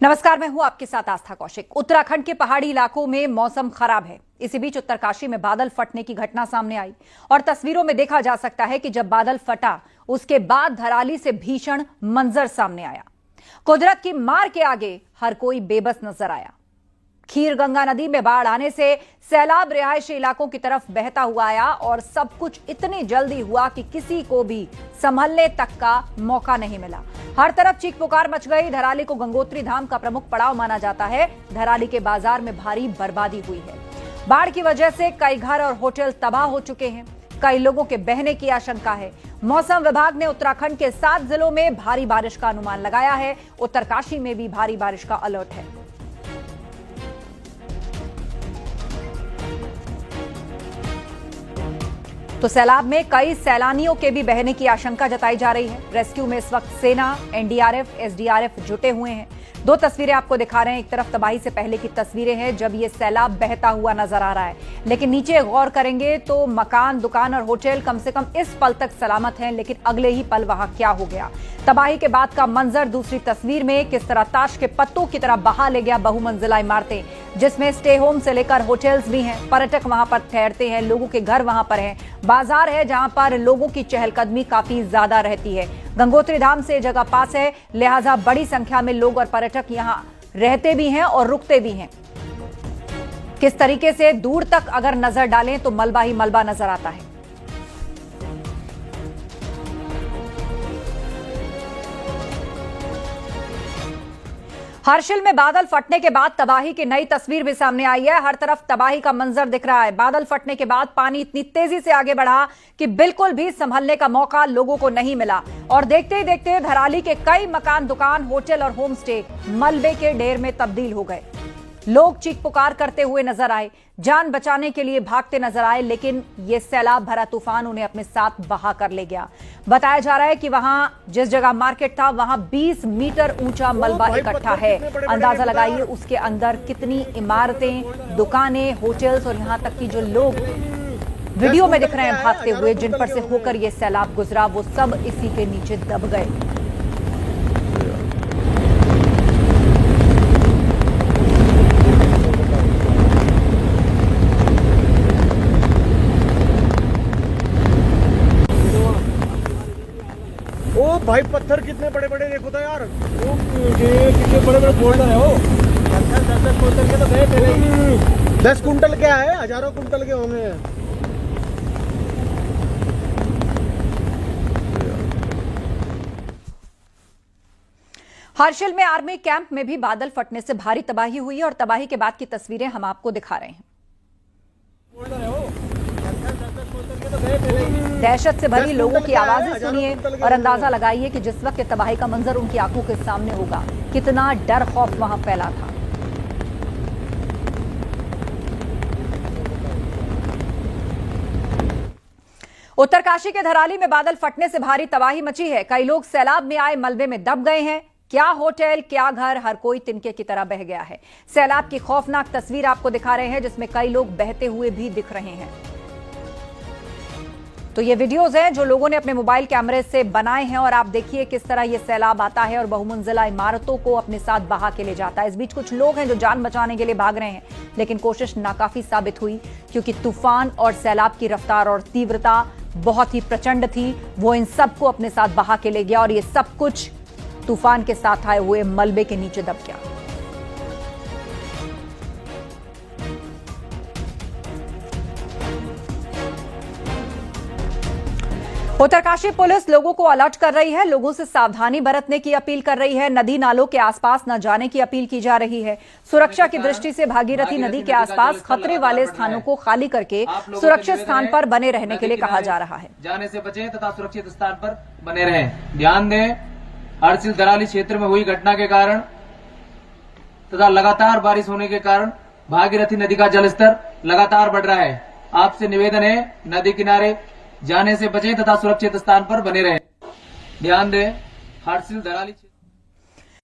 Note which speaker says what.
Speaker 1: नमस्कार, मैं हूं आपके साथ आस्था कौशिक। उत्तराखंड के पहाड़ी इलाकों में मौसम खराब है। इसी बीच उत्तरकाशी में बादल फटने की घटना सामने आई और तस्वीरों में देखा जा सकता है कि जब बादल फटा उसके बाद धराली से भीषण मंजर सामने आया। कुदरत की मार के आगे हर कोई बेबस नजर आया। खीर गंगा नदी में बाढ़ आने से सैलाब रिहायशी इलाकों की तरफ बहता हुआ आया और सब कुछ इतनी जल्दी हुआ कि किसी को भी संभलने तक का मौका नहीं मिला। हर तरफ चीख पुकार मच गई। धराली को गंगोत्री धाम का प्रमुख पड़ाव माना जाता है। धराली के बाजार में भारी बर्बादी हुई है। बाढ़ की वजह से कई घर और होटल तबाह हो चुके हैं। कई लोगों के बहने की आशंका है। मौसम विभाग ने उत्तराखंड के 7 जिलों में भारी बारिश का अनुमान लगाया है। उत्तरकाशी में भी भारी बारिश का अलर्ट है। तो सैलाब में कई सैलानियों के भी बहने की आशंका जताई जा रही है। रेस्क्यू में इस वक्त सेना, एनडीआरएफ, एसडीआरएफ जुटे हुए हैं। 2 तस्वीरें आपको दिखा रहे हैं। एक तरफ तबाही से पहले की तस्वीरें हैं जब ये सैलाब बहता हुआ नजर आ रहा है, लेकिन नीचे गौर करेंगे तो मकान, दुकान और होटल कम से कम इस पल तक सलामत हैं, लेकिन अगले ही पल वहां क्या हो गया। तबाही के बाद का मंजर दूसरी तस्वीर में किस तरह ताश के पत्तों की तरह बहा ले गया बहुमंजिला इमारतें, जिसमें स्टे होम से लेकर होटल्स भी हैं। पर्यटक वहां पर ठहरते हैं, लोगों के घर वहां पर हैं। बाजार है जहां पर लोगों की चहलकदमी काफी ज्यादा रहती है। गंगोत्री धाम से जगह पास है, लिहाजा बड़ी संख्या में लोग और पर्यटक यहां रहते भी हैं और रुकते भी हैं। किस तरीके से दूर तक अगर नजर डालें तो मलबा ही मलबा नजर आता है। हर्षिल में बादल फटने के बाद तबाही की नई तस्वीर भी सामने आई है। हर तरफ तबाही का मंजर दिख रहा है। बादल फटने के बाद पानी इतनी तेजी से आगे बढ़ा कि बिल्कुल भी संभलने का मौका लोगों को नहीं मिला और देखते ही देखते धराली के कई मकान, दुकान, होटल और होम स्टे मलबे के ढेर में तब्दील हो गए। लोग चीख पुकार करते हुए नजर आए, जान बचाने के लिए भागते नजर आए, लेकिन यह सैलाब भरा तूफान उन्हें अपने साथ बहा कर ले गया। बताया जा रहा है कि वहां जिस जगह मार्केट था वहां 20 मीटर ऊंचा मलबा इकट्ठा है। अंदाजा लगाइए उसके अंदर कितनी इमारतें, दुकानें, होटल्स और यहां तक कि जो लोग वीडियो में दिख रहे हैं भागते हुए, जिन पर से होकर यह सैलाब गुजरा, वो सब इसी के नीचे दब गए।
Speaker 2: ओ भाई, पत्थर कितने बड़े बड़े देखो तो यार। ये कितने बड़े बड़े बोल्डर है। वो 10 कुंटल के तो गए पहले। 10 कुंटल क्या है, हजारों कुंटल के होंगे।
Speaker 1: हर्षिल में आर्मी कैंप में भी बादल फटने से भारी तबाही हुई और तबाही के बाद की तस्वीरें हम आपको दिखा रहे हैं। दहशत से भरी लोगों की आवाजें सुनिए और अंदाजा लगाइए कि जिस वक्त तबाही का मंजर उनकी आंखों के सामने होगा, कितना डर खौफ वहां फैला था। उत्तरकाशी के धराली में बादल फटने से भारी तबाही मची है। कई लोग सैलाब में आए मलबे में दब गए हैं। क्या होटल, क्या घर, हर कोई तिनके की तरह बह गया है। सैलाब की खौफनाक तस्वीर आपको दिखा रहे हैं जिसमें कई लोग बहते हुए भी दिख रहे हैं। तो ये वीडियोस हैं जो लोगों ने अपने मोबाइल कैमरे से बनाए हैं और आप देखिए किस तरह ये सैलाब आता है और बहुमंजिला इमारतों को अपने साथ बहा के ले जाता है। इस बीच कुछ लोग हैं जो जान बचाने के लिए भाग रहे हैं, लेकिन कोशिश नाकाफी साबित हुई क्योंकि तूफान और सैलाब की रफ्तार और तीव्रता बहुत ही प्रचंड थी। वो इन सबको अपने साथ बहा के ले गया और ये सब कुछ तूफान के साथ आए हुए मलबे के नीचे दब गया। उत्तरकाशी पुलिस लोगों को अलर्ट कर रही है, लोगों से सावधानी बरतने की अपील कर रही है। नदी नालों के आसपास न जाने की अपील की जा रही है। सुरक्षा की दृष्टि से भागीरथी नदी के आसपास खतरे वाले स्थानों को खाली करके सुरक्षित स्थान पर बने रहने के लिए कहा जा रहा है।
Speaker 3: जाने से बचें तथा सुरक्षित स्थान पर बने रहें। ध्यान दें, हर्षिल धराली क्षेत्र में हुई घटना के कारण तथा लगातार बारिश होने के कारण भागीरथी नदी का जलस्तर लगातार बढ़ रहा है। आपसे निवेदन है, नदी किनारे जाने से बचें तथा सुरक्षित स्थान पर बने रहें। ध्यान दें, हर्षिल धराली